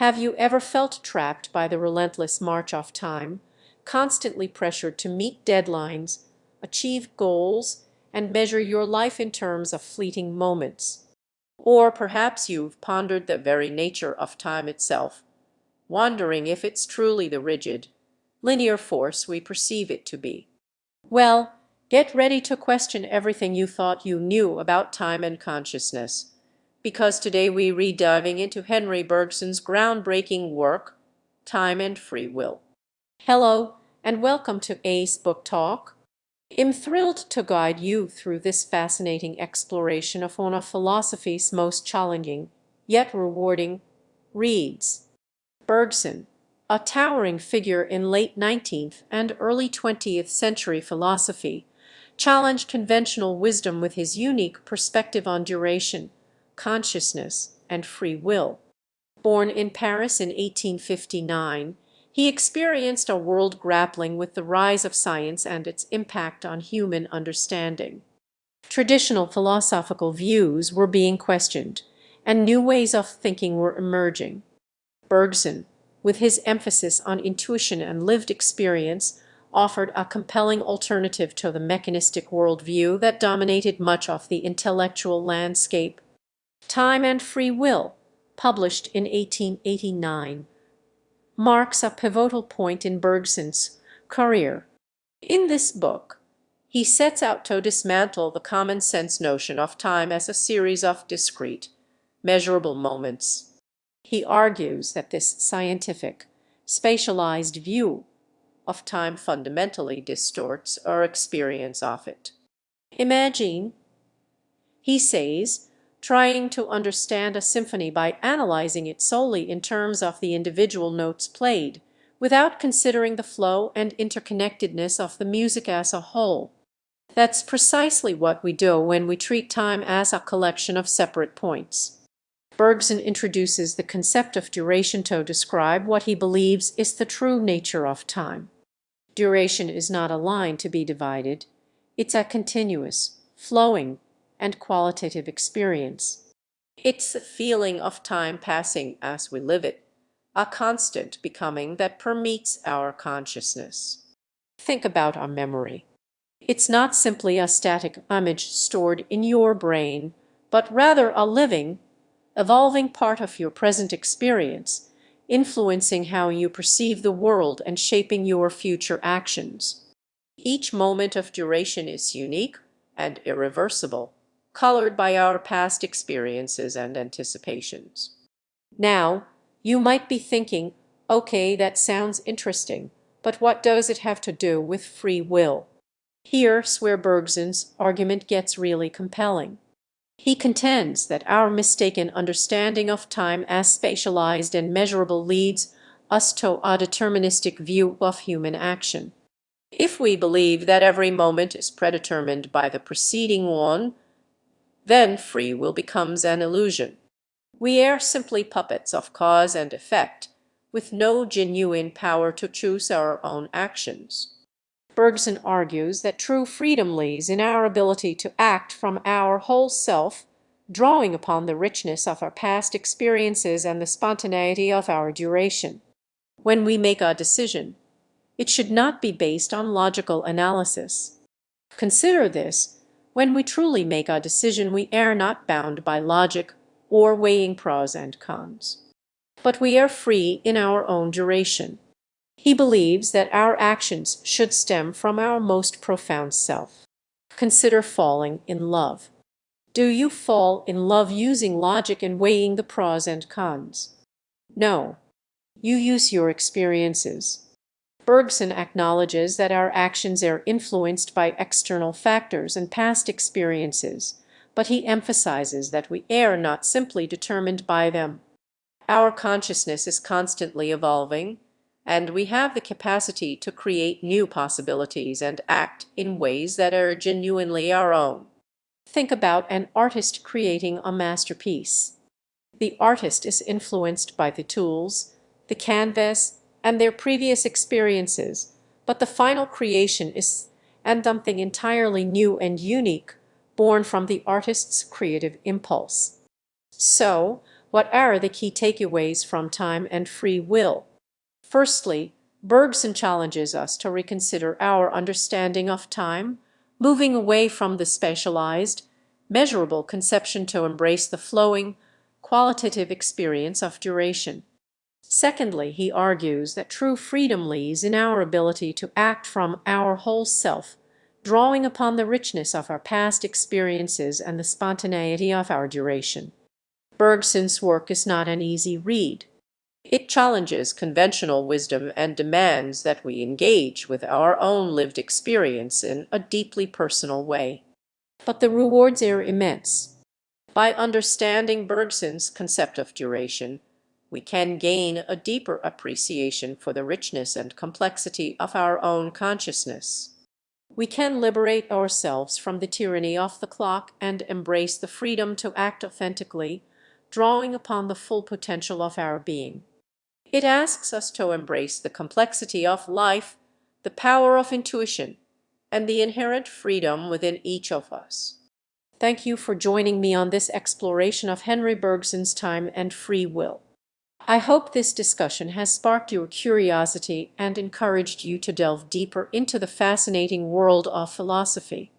Have you ever felt trapped by the relentless march of time, constantly pressured to meet deadlines, achieve goals, and measure your life in terms of fleeting moments? Or perhaps you've pondered the very nature of time itself, wondering if it's truly the rigid, linear force we perceive it to be. Well, get ready to question everything you thought you knew about time and consciousness, because today we read diving into Henri Bergson's groundbreaking work, Time and Free Will. Hello, and welcome to Ace Book Talk. I'm thrilled to guide you through this fascinating exploration of one of philosophy's most challenging, yet rewarding, reads. Bergson, a towering figure in late 19th and early 20th century philosophy, challenged conventional wisdom with his unique perspective on duration, consciousness, and free will. Born in Paris in 1859, he experienced a world grappling with the rise of science and its impact on human understanding. Traditional philosophical views were being questioned, and new ways of thinking were emerging. Bergson, with his emphasis on intuition and lived experience, offered a compelling alternative to the mechanistic worldview that dominated much of the intellectual landscape. Time and Free Will, published in 1889, marks a pivotal point in Bergson's career. In this book, he sets out to dismantle the common-sense notion of time as a series of discrete, measurable moments. He argues that this scientific, spatialized view of time fundamentally distorts our experience of it. Imagine, he says, trying to understand a symphony by analyzing it solely in terms of the individual notes played, without considering the flow and interconnectedness of the music as a whole. That's precisely what we do when we treat time as a collection of separate points. Bergson introduces the concept of duration to describe what he believes is the true nature of time. Duration is not a line to be divided. It's a continuous, flowing, and qualitative experience. It's the feeling of time passing as we live it, a constant becoming that permeates our consciousness. Think about our memory. It's not simply a static image stored in your brain, but rather a living, evolving part of your present experience, influencing how you perceive the world and shaping your future actions. Each moment of duration is unique and irreversible, colored by our past experiences and anticipations. Now, you might be thinking, okay, that sounds interesting, but what does it have to do with free will? Here's where Bergson's argument gets really compelling. He contends that our mistaken understanding of time as spatialized and measurable leads us to a deterministic view of human action. If we believe that every moment is predetermined by the preceding one, then free will becomes an illusion. We are simply puppets of cause and effect, with no genuine power to choose our own actions. Bergson argues that true freedom lies in our ability to act from our whole self, drawing upon the richness of our past experiences and the spontaneity of our duration. When we make a decision, it should not be based on logical analysis. Consider this: when we truly make a decision, we are not bound by logic or weighing pros and cons, but we are free in our own duration. He believes that our actions should stem from our most profound self. Consider falling in love. Do you fall in love using logic and weighing the pros and cons? No. You use your experiences. Bergson acknowledges that our actions are influenced by external factors and past experiences, but he emphasizes that we are not simply determined by them. Our consciousness is constantly evolving, and we have the capacity to create new possibilities and act in ways that are genuinely our own. Think about an artist creating a masterpiece. The artist is influenced by the tools, the canvas, and their previous experiences, but the final creation is something entirely new and unique, born from the artist's creative impulse. So, What are the key takeaways from time and free will? Firstly, Bergson challenges us to reconsider our understanding of time, moving away from the spatialized, measurable conception to embrace the flowing, qualitative experience of duration. Secondly, he argues that true freedom lies in our ability to act from our whole self, drawing upon the richness of our past experiences and the spontaneity of our duration. Bergson's work is not an easy read. It challenges conventional wisdom and demands that we engage with our own lived experience in a deeply personal way. But the rewards are immense. By understanding Bergson's concept of duration, we can gain a deeper appreciation for the richness and complexity of our own consciousness. We can liberate ourselves from the tyranny of the clock and embrace the freedom to act authentically, drawing upon the full potential of our being. It asks us to embrace the complexity of life, the power of intuition, and the inherent freedom within each of us. Thank you for joining me on this exploration of Henri Bergson's time and free will. I hope this discussion has sparked your curiosity and encouraged you to delve deeper into the fascinating world of philosophy.